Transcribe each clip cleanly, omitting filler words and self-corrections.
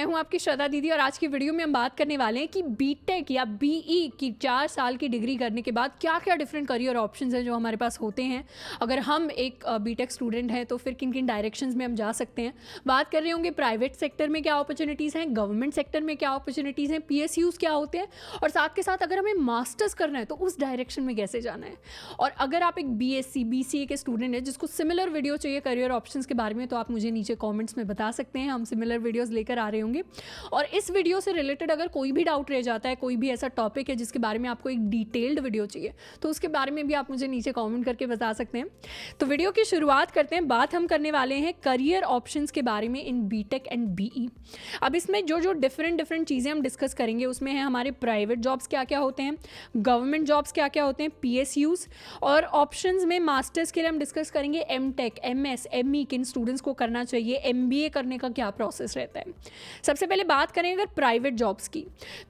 मैं हूं आपकी श्रद्धा दीदी और आज की वीडियो में हम बात करने वाले हैं कि बीटेक या बीई की 4 साल की डिग्री करने के बाद क्या क्या डिफरेंट करियर ऑप्शंस हैं जो हमारे पास होते हैं। अगर हम एक बीटेक स्टूडेंट हैं तो फिर किन किन डायरेक्शंस में हम जा सकते हैं। बात कर रहे होंगे प्राइवेट सेक्टर में क्या अपॉर्चुनिटीज़ हैं, गवर्नमेंट सेक्टर में क्या अपॉर्चुनिटीज़ हैं, PSUs क्या होते हैं और साथ के साथ अगर हमें मास्टर्स करना है तो उस डायरेक्शन में कैसे जाना है। और अगर आप एक BSc BCA के स्टूडेंट हैं जिसको सिमिलर वीडियो चाहिए करियर ऑप्शंस के बारे में तो आप मुझे नीचे कॉमेंट्स में बता सकते हैं, हम सिमिलर वीडियोस लेकर आ रहे होंगे। और इस वीडियो से रिलेटेड अगर कोई भी डाउट रह जाता है, कोई भी ऐसा टॉपिक है जिसके बारे में आपको एक डिटेल्ड वीडियो चाहिए तो उसके बारे में भी आप मुझे नीचे कमेंट करके बता सकते हैं। तो वीडियो की शुरुआत करते हैं। बात हम करने वाले हैं करियर ऑप्शंस के बारे में इन बीटेक एंड BE। अब इसमें जो डिफरेंट चीज़ें हम डिस्कस करेंगे उसमें है हमारे प्राइवेट जॉब्स क्या क्या होते हैं, गवर्नमेंट जॉब्स क्या क्या होते हैं, PSUs और ऑप्शंस में मास्टर्स के लिए हम डिस्कस करेंगे MTech MS ME किन स्टूडेंट्स को करना चाहिए, MBA करने का क्या प्रोसेस रहता है। सबसे पहले बात करें अगर प्राइवेट जॉब्स की,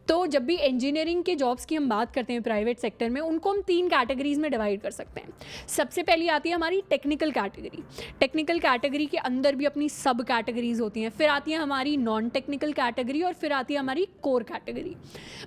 तो जब भी इंजीनियरिंग के जॉब्स की हम बात करते हैं प्राइवेट सेक्टर में उनको हम 3 कैटेगरीज में डिवाइड कर सकते हैं। सबसे पहली आती है हमारी टेक्निकल कैटेगरी। टेक्निकल कैटेगरी के अंदर भी अपनी सब कैटेगरीज होती हैं। फिर आती है हमारी नॉन टेक्निकल कैटेगरी और फिर आती है हमारी कोर कैटेगरी।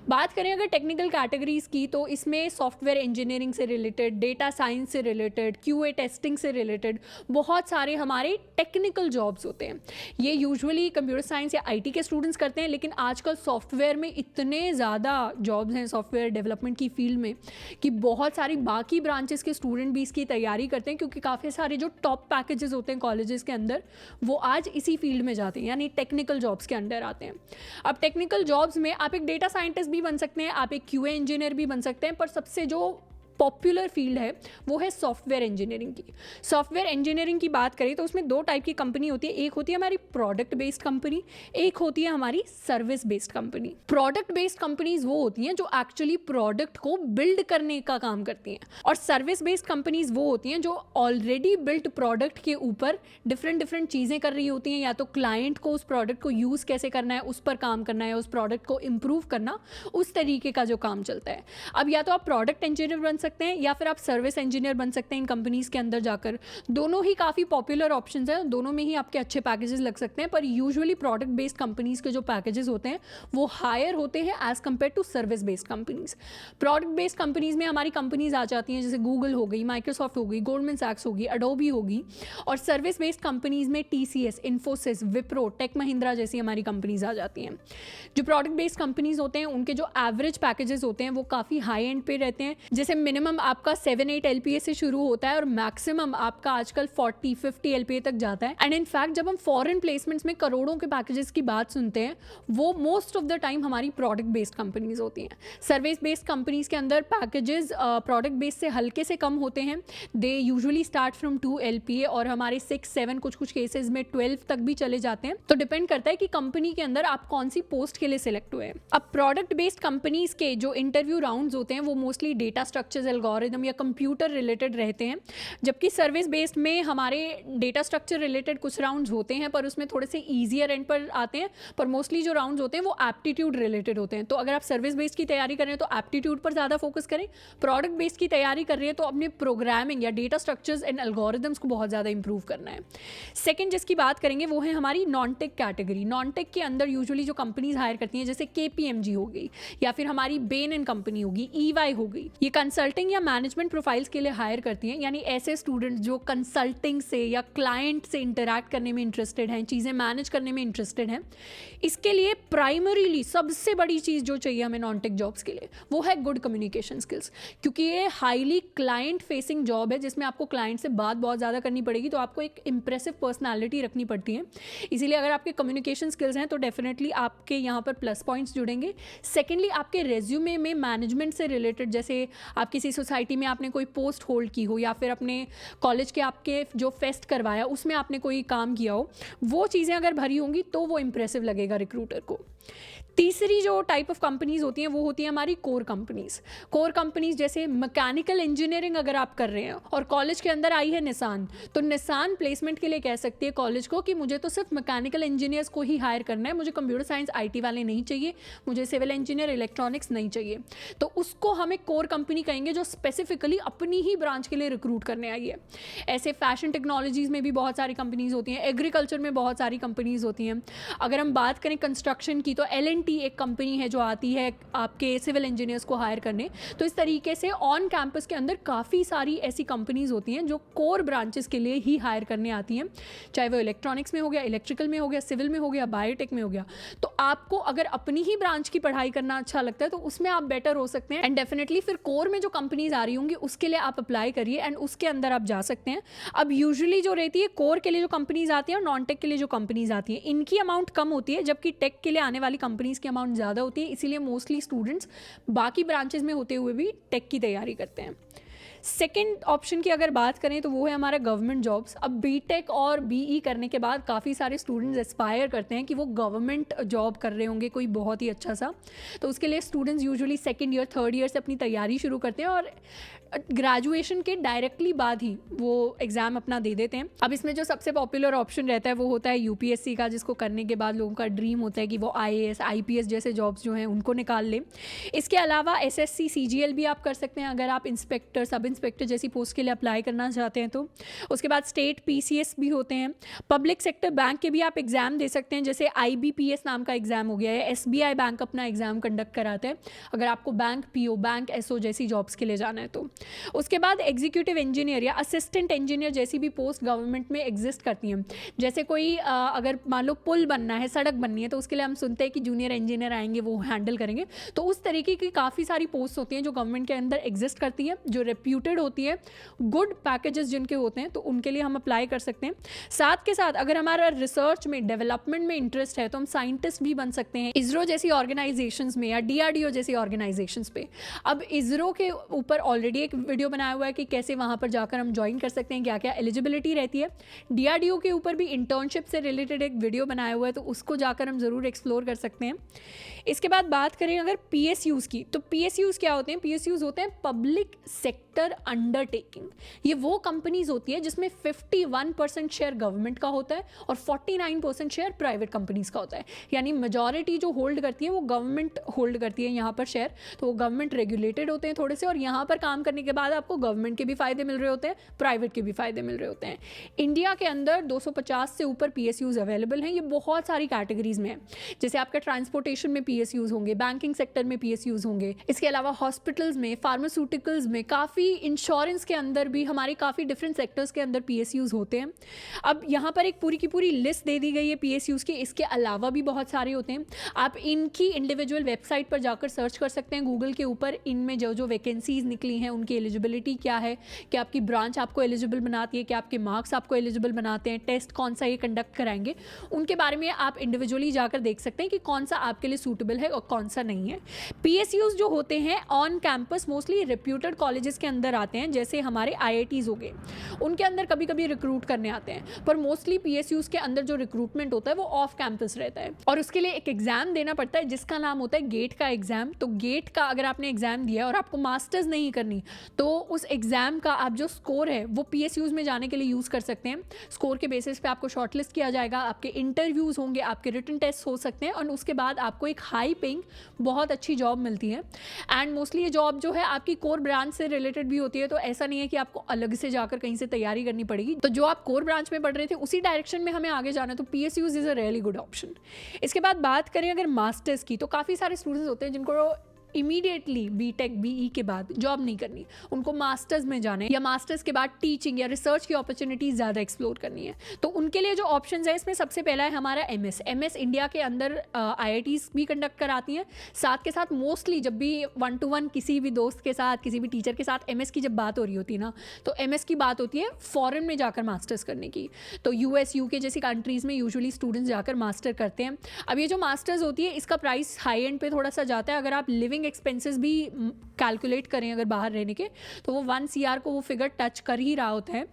बात करें अगर टेक्निकल कैटेगरीज की तो इसमें सॉफ्टवेयर इंजीनियरिंग से रिलेटेड, डेटा साइंस से रिलेटेड, QA टेस्टिंग से रिलेटेड बहुत सारे हमारे टेक्निकल जॉब्स होते हैं। ये यूजुअली कंप्यूटर साइंस या IT के स्टूडेंट्स करते हैं, लेकिन आजकल सॉफ्टवेयर में इतने ज़्यादा जॉब्स हैं सॉफ्टवेयर डेवलपमेंट की फील्ड में कि बहुत सारी बाकी ब्रांचेस के स्टूडेंट भी इसकी तैयारी करते हैं, क्योंकि काफ़ी सारे जो टॉप पैकेजेस होते हैं कॉलेजेस के अंदर वो आज इसी फील्ड में जाते हैं, यानी टेक्निकल जॉब्स के अंडर आते हैं। अब टेक्निकल जॉब्स में आप एक डेटा साइंटिस्ट भी बन सकते हैं, आप एक QA इंजीनियर भी बन सकते हैं, पर सबसे जो पॉपुलर फील्ड है वो है सॉफ्टवेयर इंजीनियरिंग की। सॉफ्टवेयर इंजीनियरिंग की बात करें तो उसमें 2 टाइप की कंपनी होती है। एक होती है हमारी प्रोडक्ट बेस्ड कंपनी, एक होती है हमारी service based company. Product based companies वो होती हैं जो एक्चुअली प्रोडक्ट को बिल्ड करने का काम करती हैं, और सर्विस बेस्ड कंपनीज वो होती हैं जो ऑलरेडी बिल्ट प्रोडक्ट के ऊपर डिफरेंट चीज़ें कर रही होती हैं, या तो क्लाइंट को उस प्रोडक्ट को यूज़ कैसे करना है उस पर काम करना है, उस प्रोडक्ट को इम्प्रूव करना, उस तरीके का जो काम चलता है। अब या तो आप प्रोडक्ट इंजीनियर बन सकते हैं या फिर आप सर्विस इंजीनियर बन सकते हैं इन कंपनीज के अंदर जाकर। दोनों ही काफ़ी पॉपुलर ऑप्शंस हैं, दोनों में ही आपके अच्छे पैकेजेस लग सकते हैं, पर यूजुअली प्रोडक्ट बेस्ड कंपनीज के जो पैकेजेस होते हैं वो हायर होते हैं as compared to service based companies. Product based companies में हमारी कंपनीज आ जाती हैं जैसे गूगल हो गई, माइक्रोसॉफ्ट हो गई, गोल्डमैन सैक्स होगी, अडोबी होगी। और सर्विस बेस्ड कंपनीज में TCS, इन्फोसिस, विप्रो, टेक महिंद्रा जैसी हमारी कंपनीज आ जाती हैं। जो प्रोडक्ट बेस्ड कंपनीज होते हैं उनके जो एवरेज पैकेजेस होते हैं वो काफ़ी हाई एंड पे रहते हैं, जैसे मिनिमम आपका 7-8 LPA से शुरू होता है और मैक्सिमम आपका आजकल 40-50 LPA तक जाता है। एंड इनफैक्ट जब हम फॉरेन प्लेसमेंट्स में करोड़ों के पैकेजेस की बात सुनते हैं वो मोस्ट ऑफ द टाइम हमारी प्रोडक्ट बेस्ड कंपनीज होती हैं। सर्विस बेस्ड कंपनीज के अंदर पैकेजेस प्रोडक्ट बेस्ड से हल्के से कम होते हैं। They usually start from 2 LPA और हमारे 6-7 कुछ केसेस में 12 तक भी चले जाते हैं। तो डिपेंड करता है कि कंपनी के अंदर आप कौन सी पोस्ट के लिए सिलेक्ट हुए हैं। अब प्रोडक्ट बेस्ड कंपनीज के जो इंटरव्यू राउंड्स होते हैं वो मोस्टली डेटा स्ट्रक्चर्स, एल्गोरिथम या कंप्यूटर रिलेटेड रहते हैं, जबकि सर्विस बेस्ड में हमारे डेटा स्ट्रक्चर रिलेटेड कुछ राउंड्स होते हैं पर उसमें थोड़े से ईजियर एंड पर आते हैं, पर मोस्टली जो राउंड्स होते हैं वो एप्टीट्यूड रिलेटेड होते हैं। तो अगर आप सर्विस बेस्ड की तैयारी कर रहे हैं तो एप्टीट्यूड पर ज़्यादा फोकस करें, प्रोडक्ट बेस्ड की तैयारी कर रहे हैं तो अपने प्रोग्रामिंग या डेटा स्ट्रक्चर्स एंड एल्गोरिथम्स को बहुत ज़्यादा इंप्रूव करना है। सेकेंड जिसकी बात करेंगे वो है हमारी non tech category. Non tech के अंदर यूजुअली जो कंपनीज हायर करती हैं जैसे KPMG हो गई या फिर हमारी बेन एंड कंपनी होगी, EY हो गई, ये कंसल्टिंग या मैनेजमेंट प्रोफाइल्स के लिए हायर करती हैं, यानी ऐसे स्टूडेंट्स जो कंसल्टिंग से या क्लाइंट से इंटरैक्ट करने में इंटरेस्टेड हैं, चीज़ें मैनेज करने में इंटरेस्टेड हैं। इसके लिए प्राइमरीली सबसे बड़ी चीज़ जो चाहिए हमें नॉन टेक जॉब्स के लिए वो है गुड कम्युनिकेशन स्किल्स, क्योंकि ये हाईली क्लाइंट फेसिंग जॉब है जिसमें आपको क्लाइंट से बात बहुत ज़्यादा करनी पड़ेगी, तो आपको एक इंप्रेसिव पर्सनैलिटी रखनी पड़ती है। इसीलिए अगर आपके कम्युनिकेशन स्किल्स हैं तो डेफिनेटली आपके यहाँ पर प्लस पॉइंट्स जुड़ेंगे। सेकेंडली आपके रेज्यूमे में मैनेजमेंट से रिलेटेड, जैसे आप किसी सोसाइटी में आपने कोई पोस्ट होल्ड की हो या फिर अपने कॉलेज के आपके जो फेस्ट करवाया उसमें आपने कोई काम किया हो, वो चीज़ें अगर भरी होंगी तो वो इंप्रेसिव लगेगा रिक्रूटर को। तीसरी जो टाइप ऑफ कंपनीज होती हैं वो होती है हमारी कोर कंपनीज। कोर कंपनीज जैसे मैकेनिकल इंजीनियरिंग अगर आप कर रहे हैं और कॉलेज के अंदर आई है निसान, तो निसान प्लेसमेंट के लिए कह सकती है कॉलेज को कि मुझे तो सिर्फ मैकेनिकल इंजीनियर्स को ही हायर करना है, मुझे कंप्यूटर साइंस IT वाले नहीं चाहिए, मुझे सिविल इंजीनियर इलेक्ट्रॉनिक्स नहीं चाहिए। तो उसको हम एक कोर कंपनी कहेंगे जो स्पेसिफिकली अपनी ही ब्रांच के लिए रिक्रूट करने आई है। ऐसे फैशन टेक्नोलॉजीज़ में भी बहुत सारी कंपनीज होती हैं, एग्रीकल्चर में बहुत सारी कंपनीज होती हैं। अगर हम बात करें कंस्ट्रक्शन की तो L&T एक कंपनी है जो आती है आपके सिविल इंजीनियर्स को हायर करने। तो इस तरीके से ऑन कैंपस के अंदर काफ़ी सारी ऐसी कंपनीज होती हैं जो कोर ब्रांचेस के लिए ही हायर करने आती हैं, चाहे वो इलेक्ट्रॉनिक्स में हो गया, इलेक्ट्रिकल में हो गया, सिविल में हो गया, बायोटेक में हो गया। तो आपको अगर अपनी ही ब्रांच की पढ़ाई करना अच्छा लगता है तो उसमें आप बेटर हो सकते हैं। एंड डेफिनेटली फिर कोर में जो कंपनीज आ रही होंगी उसके लिए आप अप्लाई करिए एंड उसके अंदर आप जा सकते हैं। अब यूजुअली जो रहती है कोर के लिए जो कंपनीज आती हैं और नॉन टेक के लिए जो कंपनीज आती हैं, इनकी अमाउंट कम होती है, जबकि टेक के लिए आने वाली कंपनीज की अमाउंट ज़्यादा होती है। इसीलिए मोस्टली स्टूडेंट्स बाकी ब्रांचेस में होते हुए भी टेक की तैयारी करते हैं। सेकेंड ऑप्शन की अगर बात करें तो वो है हमारा गवर्नमेंट जॉब्स। अब बीटेक और बीई करने के बाद काफ़ी सारे स्टूडेंट्स एस्पायर करते हैं कि वो गवर्नमेंट जॉब कर रहे होंगे कोई बहुत ही अच्छा सा। तो उसके लिए students usually second year third year से अपनी तैयारी शुरू करते हैं और ग्रेजुएशन के डायरेक्टली बाद ही वो एग्ज़ाम अपना दे देते हैं। अब इसमें जो सबसे पॉपुलर ऑप्शन रहता है वो होता है यूपीएससी का, जिसको करने के बाद लोगों का ड्रीम होता है कि वो आईएएस आईपीएस जैसे जॉब्स जो हैं उनको निकाल लें। इसके अलावा एसएससी सीजीएल भी आप कर सकते हैं अगर आप इंस्पेक्टर सब इंस्पेक्टर जैसी पोस्ट के लिए अप्लाई करना चाहते हैं तो। उसके बाद स्टेट पीसीएस भी होते हैं। पब्लिक सेक्टर बैंक के भी आप एग्ज़ाम दे सकते हैं, जैसे आईबीपीएस नाम का एग्ज़ाम हो गया है। एसबीआई बैंक अपना एग्ज़ाम कंडक्ट कराता है अगर आपको बैंक पीओ बैंक एसओ जैसी जॉब्स के लिए जाना है तो। उसके बाद एग्जीक्यूटिव इंजीनियर या असिस्टेंट इंजीनियर जैसी भी पोस्ट गवर्नमेंट में एग्जिस्ट करती हैं। जैसे कोई अगर मान लो पुल बनना है, सड़क बननी है, तो उसके लिए हम सुनते हैं कि जूनियर इंजीनियर आएंगे वो हैंडल करेंगे। तो उस तरीके की काफ़ी सारी पोस्ट होती हैं जो गवर्नमेंट के अंदर एग्जिस्ट करती हैं, जो रेप्यूटेड होती है, गुड पैकेजेस जिनके होते हैं, तो उनके लिए हम अप्लाई कर सकते हैं। साथ के साथ अगर हमारा रिसर्च में डेवलपमेंट में इंटरेस्ट है तो हम साइंटिस्ट भी बन सकते हैं इसरो जैसी ऑर्गेनाइजेशंस में या डीआरडीओ जैसी ऑर्गेनाइजेशंस पे। अब इसरो के ऊपर ऑलरेडी एक वीडियो बनाया हुआ है कि कैसे वहाँ पर जाकर हम ज्वाइन कर सकते हैं, क्या क्या एलिजिबिलिटी रहती है। डीआरडीओ के ऊपर भी इंटर्नशिप से रिलेटेड एक वीडियो बनाया हुआ है, तो उसको जाकर हम ज़रूर एक्सप्लोर कर सकते हैं। इसके बाद बात करें अगर पीएसयूज़ की, तो पीएसयूज़ क्या होते हैं? पीएसयूज़ होते हैं पब्लिक सेक्टर अंडरटेकिंग। ये वो कंपनीज होती है जिसमें 51% शेयर गवर्नमेंट का होता है और 49% शेयर प्राइवेट कंपनीज का होता है। यानी मेजॉरिटी जो होल्ड करती है वो गवर्नमेंट होल्ड करती है यहाँ पर शेयर। तो वो गवर्नमेंट रेगुलेटेड होते हैं थोड़े से, और यहाँ पर काम करने के बाद आपको गवर्नमेंट के भी फायदे मिल रहे होते हैं, प्राइवेट के भी फायदे मिल रहे होते हैं। इंडिया के अंदर 250 से ऊपर पीएसयूज़ अवेलेबल हैं। ये बहुत सारी कैटेगरीज में है, जैसे आपका ट्रांसपोर्टेशन में पीएसयूज़ होंगे, बैंकिंग सेक्टर में पीएसयूज़ होंगे, इसके अलावा हॉस्पिटल्स में, फार्मास्यूटिकल्स में, काफ़ी इंश्योरेंस के अंदर भी, हमारे काफ़ी डिफरेंट सेक्टर्स के अंदर पीएसयूज़ होते हैं। अब यहाँ पर एक पूरी की पूरी लिस्ट दे दी गई है पीएसयूज़ की। इसके अलावा भी बहुत सारे होते हैं। आप इनकी इंडिविजुअल वेबसाइट पर जाकर सर्च कर सकते हैं गूगल के ऊपर, इनमें जो जो वैकेंसीज निकली हैं उनकी एलिजिबिलिटी क्या है, कि आपकी ब्रांच आपको एलिजिबल बनाती है, कि आपके मार्क्स आपको एलिजिबल बनाते हैं, टेस्ट कौन सा ये कंडक्ट कराएंगे, उनके बारे में आप इंडिविजुअली जाकर देख सकते हैं कि कौन सा आपके लिए सूटेबल है और कौन सा नहीं है। पीएसयूज़ जो होते हैं on campus mostly reputed colleges के अंदर आते हैं, जैसे हमारे आईआईटीज़ हो गए, उनके अंदर कभी कभी रिक्रूट करने आते हैं, पर मोस्टली पीएसयूज़ के अंदर जो रिक्रूटमेंट होता है वो ऑफ कैंपस रहता है और उसके लिए एक एग्जाम देना पड़ता है जिसका नाम होता है गेट का एग्जाम। तो गेट का अगर आपने एग्जाम दिया और आपको मास्टर्स नहीं करनी तो उस एग्जाम का आप जो स्कोर है वो पीएसयूज़ में जाने के लिए यूज़ कर सकते हैं। स्कोर के बेसिस पे आपको शॉर्टलिस्ट किया जाएगा, आपके इंटरव्यूज़ होंगे, आपके रिटन टेस्ट हो सकते हैं और उसके बाद आपको एक हाई पेइंग बहुत अच्छी जॉब मिलती है। एंड मोस्टली ये जॉब जो है आपकी कोर ब्रांच से रिलेटेड भी होती है, तो ऐसा नहीं है कि आपको अलग से जाकर कहीं से तैयारी करनी पड़ेगी। तो जो आप कोर ब्रांच में पढ़ रहे थे उसी डायरेक्शन में हमें आगे जाना है, तो PSUs is a really good option. इसके बाद बात करें अगर मास्टर्स की, तो काफ़ी सारे स्टूडेंट्स होते हैं जिनको इमीडिएटली बीटेक बीई के बाद जॉब नहीं करनी, उनको मास्टर्स में जाना है या मास्टर्स के बाद टीचिंग या रिसर्च की अपॉर्चुनिटीज ज़्यादा एक्सप्लोर करनी है। तो उनके लिए जो ऑप्शंस है इसमें सबसे पहला है हमारा एमएस इंडिया के अंदर आईआईटीज़ भी कंडक्ट कराती हैं। साथ के साथ मोस्टली जब भी 1-to-1 किसी भी दोस्त के साथ, किसी भी टीचर के साथ एमएस की जब बात हो रही होती है ना, तो एमएस की बात होती है फॉरेन में जाकर मास्टर्स करने की। तो यूएस यूके जैसी कंट्रीज़ में यूजुअली स्टूडेंट्स जाकर मास्टर करते हैं। अब ये जो मास्टर्स होती है इसका प्राइस हाई एंड पे थोड़ा सा जाता है। अगर आप लिविंग लिविंग एक्सपेंसेस भी कैलकुलेट करें अगर बाहर रहने के, तो वो 1 CR को वो फिगर टच कर ही रहा होता है।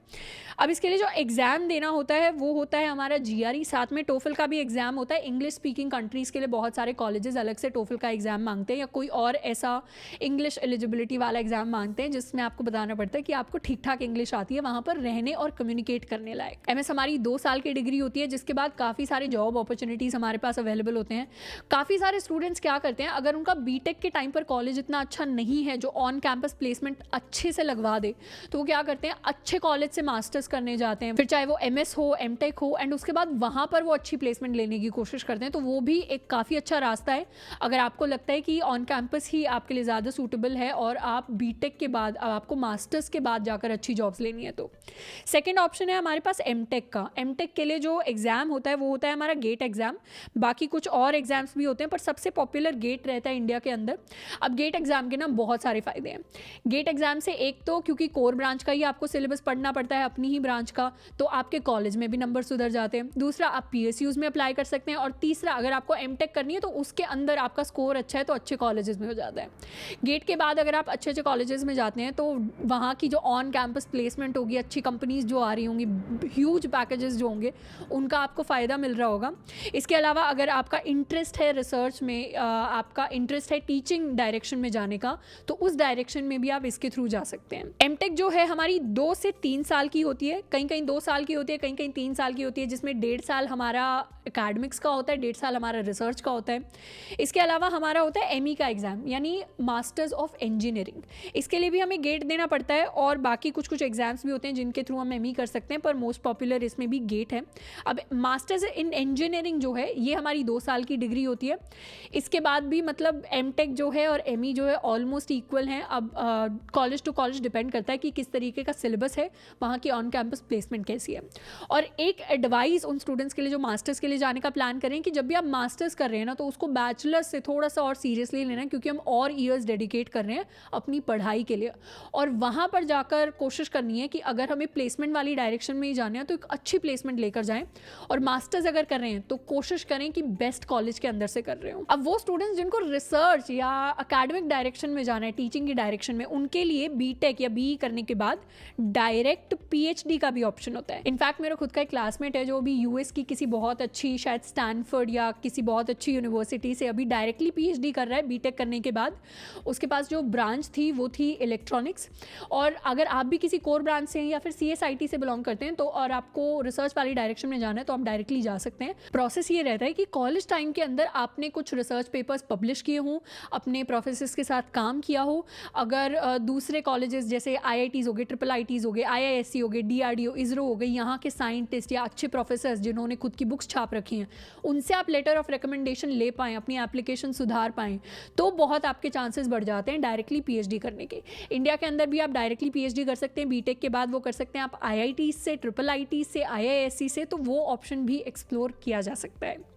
अब इसके लिए जो एग्ज़ाम देना होता है वो होता है हमारा GRE, साथ में टोफल का भी एग्ज़ाम होता है। इंग्लिश स्पीकिंग कंट्रीज़ के लिए बहुत सारे कॉलेजेस अलग से टोफल का एग्ज़ाम मांगते हैं या कोई और ऐसा इंग्लिश एलिजिबिलिटी वाला एग्ज़ाम मांगते हैं जिसमें आपको बताना पड़ता है कि आपको ठीक ठाक इंग्लिश आती है वहाँ पर रहने और कम्युनिकेट करने लायक। MS हमारी 2 साल की डिग्री होती है, जिसके बाद काफ़ी सारे जॉब अपॉर्चुनिटीज़ हमारे पास अवेलेबल होते हैं। काफ़ी सारे स्टूडेंट्स क्या करते हैं, अगर उनका BTech के टाइम पर कॉलेज इतना अच्छा नहीं है जो ऑन कैंपस प्लेसमेंट अच्छे से लगवा दे, तो वो क्या करते हैं, अच्छे कॉलेज से मास्टर्स करने जाते हैं, फिर चाहे वो MS हो, MTech हो, एंड उसके बाद वहाँ पर वो अच्छी प्लेसमेंट लेने की कोशिश करते हैं। तो वो भी एक काफ़ी अच्छा रास्ता है अगर आपको लगता है कि ऑन कैंपस ही आपके लिए ज़्यादा सूटेबल है और आप BTech के बाद आपको मास्टर्स के बाद जाकर अच्छी जॉब्स लेनी है। तो सेकेंड ऑप्शन है हमारे पास MTech का। MTech के लिए जो एग्ज़ाम होता है वो होता है हमारा गेट एग्ज़ाम। बाकी कुछ और एग्ज़ाम्स भी होते हैं पर सबसे पॉपुलर गेट रहता है इंडिया के अंदर। अब गेट एग्ज़ाम के ना बहुत सारे फ़ायदे हैं। गेट एग्ज़ाम से एक तो क्योंकि कोर ब्रांच का ही आपको सिलेबस पढ़ना पड़ता है, अपनी ही ब्रांच का, तो आपके कॉलेज में भी नंबर सुधर जाते हैं। दूसरा, आप PSUs में अप्लाई कर सकते हैं। और तीसरा, अगर आपको MTech करनी है तो उसके अंदर आपका स्कोर अच्छा है तो अच्छे कॉलेजेस में हो जाता है। गेट के बाद अगर आप अच्छे अच्छे कॉलेजेस में जाते हैं तो वहाँ की जो ऑन कैंपस प्लेसमेंट होगी, अच्छी कंपनीज जो आ रही होंगी, ह्यूज पैकेजेस जो होंगे, उनका आपको फ़ायदा मिल रहा होगा। इसके अलावा अगर आपका इंटरेस्ट है रिसर्च में, आपका इंटरेस्ट है टीचिंग डायरेक्शन में जाने का, तो उस डायरेक्शन में भी आप इसके थ्रू जा सकते हैं। MTech जो है हमारी 2 से 3 साल की होती है, कहीं कहीं 2 साल की होती है, कहीं कहीं 3 साल की होती है, जिसमें 1.5 साल हमारा एकेडमिक्स का होता है, 1.5 साल हमारा रिसर्च का होता है। इसके अलावा हमारा होता है ME का एग्ज़ाम, यानी मास्टर्स ऑफ इंजीनियरिंग। इसके लिए भी हमें गेट देना पड़ता है और बाकी कुछ कुछ एग्जाम्स भी होते हैं जिनके थ्रू हम ME कर सकते हैं, पर मोस्ट पॉपुलर इसमें भी गेट है। अब मास्टर्स इन इंजीनियरिंग जो है ये हमारी 2 साल की डिग्री होती है। इसके बाद भी मतलब MTech जो है और ME जो है ऑलमोस्ट इक्वल हैं। अब कॉलेज टू कॉलेज डिपेंड करता है कि किस तरीके का सिलेबस है, वहाँ की ऑन कैंपस प्लेसमेंट कैसी है। और एक एडवाइस उन स्टूडेंट्स के लिए जो मास्टर्स के लिए जाने का प्लान करें कि जब भी आप मास्टर्स कर रहे हैं ना, तो उसको बैचलर्स से थोड़ा सा और सीरियसली लेना है, क्योंकि हम और ईयर्स डेडिकेट कर रहे हैं अपनी पढ़ाई के लिए। और वहाँ पर जाकर कोशिश करनी है कि अगर हमें प्लेसमेंट वाली डायरेक्शन में ही जाना है तो एक अच्छी प्लेसमेंट लेकर जाएं। और मास्टर्स अगर कर रहे हैं तो कोशिश करें कि बेस्ट कॉलेज के अंदर से कर रहे हो। अब वो स्टूडेंट्स जिनको रिसर्च या अकेडमिक डायरेक्शन में जाना है, टीचिंग की डायरेक्शन में, उनके लिए BTech या BE करने के बाद डायरेक्ट PhD का भी ऑप्शन होता है। इनफैक्ट मेरा खुद का एक क्लासमेट है जो अभी US की किसी बहुत अच्छी, शायद स्टैनफोर्ड या किसी बहुत अच्छी यूनिवर्सिटी से अभी डायरेक्टली PhD कर रहा है BTech करने के बाद। उसके पास जो ब्रांच थी वो थी इलेक्ट्रॉनिक्स। और अगर आप भी किसी कोर ब्रांच से हैं या फिर CSIT से बिलोंग करते हैं तो और आपको रिसर्च वाली डायरेक्शन में जाना है तो आप डायरेक्टली जा सकते हैं। प्रोसेस ये रहता है कि कॉलेज टाइम के अंदर आपने कुछ रिसर्च पेपर्स पब्लिश किए हों, अपने प्रोफेसर्स के साथ काम किया हो। अगर दूसरे कॉलेजेस जैसे IITs हो गए, IIITs हो गए, IISc हो गए, DRDO, ISRO हो गई, यहाँ के साइंटिस्ट या अच्छे प्रोफेसर्स जिन्होंने खुद की बुक्स छाप रखी हैं, उनसे आप लेटर ऑफ रिकमेंडेशन ले पाएँ, अपनी एप्लीकेशन सुधार पाएँ, तो बहुत आपके चांसेस बढ़ जाते हैं डायरेक्टली PhD करने के। इंडिया के अंदर भी आप डायरेक्टली PhD कर सकते हैं। BTech के बाद वो कर सकते हैं आप IIT से, IIIT से, IISc से, तो वो ऑप्शन भी एक्सप्लोर किया जा सकता है।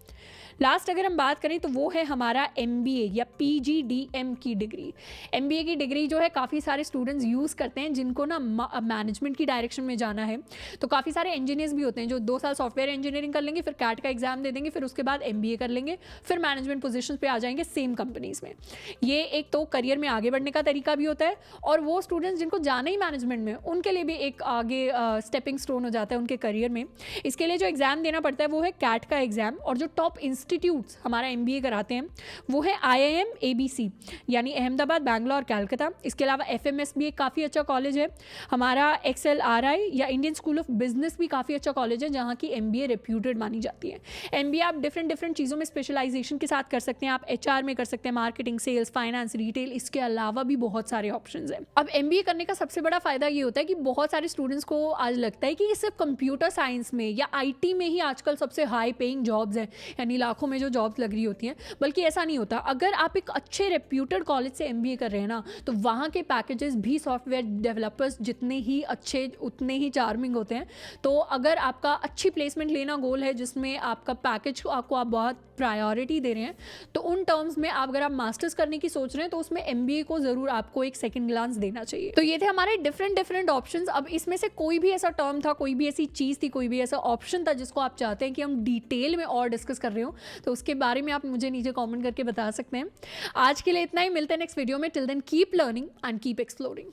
लास्ट अगर हम बात करें तो वो है हमारा MBA या PGDM की डिग्री। MBA की डिग्री जो है काफ़ी सारे स्टूडेंट्स यूज़ करते हैं जिनको ना मैनेजमेंट की डायरेक्शन में जाना है। तो काफ़ी सारे इंजीनियर्स भी होते हैं जो 2 साल सॉफ्टवेयर इंजीनियरिंग कर लेंगे, फिर CAT का एग्जाम दे देंगे, फिर उसके बाद MBA कर लेंगे, फिर मैनेजमेंट पोजीशंस पे आ जाएंगे सेम कंपनीज़ में। ये एक तो करियर में आगे बढ़ने का तरीका भी होता है, और वो स्टूडेंट्स जिनको जाना ही मैनेजमेंट में, उनके लिए भी एक आगे स्टेपिंग स्टोन हो जाता है उनके करियर में। इसके लिए जो एग्ज़ाम देना पड़ता है वो है CAT का एग्ज़ाम। और जो टॉप इंस्टीट्यूट्स हमारा MBA कराते हैं वो है IIM ABC, यानी अहमदाबाद, बैंगलोर, कलकत्ता। इसके अलावा FMS भी एक काफ़ी अच्छा कॉलेज है। हमारा XLRI या इंडियन स्कूल ऑफ बिजनेस भी काफ़ी अच्छा कॉलेज है जहाँ की MBA रेप्यूटेड मानी जाती है। MBA आप डिफरेंट चीज़ों में स्पेशलाइजेशन के साथ कर सकते हैं। आप HR में कर सकते हैं, मार्केटिंग, सेल्स, फाइनेंस, रिटेल, इसके अलावा भी बहुत सारे ऑप्शंस हैं। अब MBA करने का सबसे बड़ा फ़ायदा ये होता है कि बहुत सारे स्टूडेंट्स को आज लगता है कि सिर्फ कंप्यूटर साइंस में या IT में ही आजकल सबसे हाई पेइंग जॉब्स हैं, यानी लाखों में जो जॉब्स लग रही होती हैं। बल्कि ऐसा नहीं होता। अगर आप एक अच्छे रेप्यूटेड कॉलेज से MBA कर रहे हैं ना, तो वहाँ के पैकेजेस भी सॉफ्टवेयर डेवलपर्स जितने ही अच्छे उतने ही चार्मिंग होते हैं। तो अगर आपका अच्छी प्लेसमेंट लेना गोल है जिसमें आपका पैकेज को आप बहुत प्रायोरिटी दे रहे हैं, तो उन टर्म्स में अगर आप मास्टर्स करने की सोच रहे हैं तो उसमें MBA को ज़रूर आपको एक सेकंड ग्लांस देना चाहिए। तो ये थे हमारे डिफरेंट ऑप्शंस। अब इसमें से कोई भी ऐसा टर्म था, कोई भी ऐसी चीज़ थी, कोई भी ऐसा ऑप्शन था जिसको आप चाहते हैं कि हम डिटेल में और डिस्कस कर रहे हो, तो उसके बारे में आप मुझे नीचे कॉमेंट करके बता सकते हैं। आज के लिए इतना ही, मिलते हैं नेक्स्ट वीडियो में। Till then keep learning and keep exploring.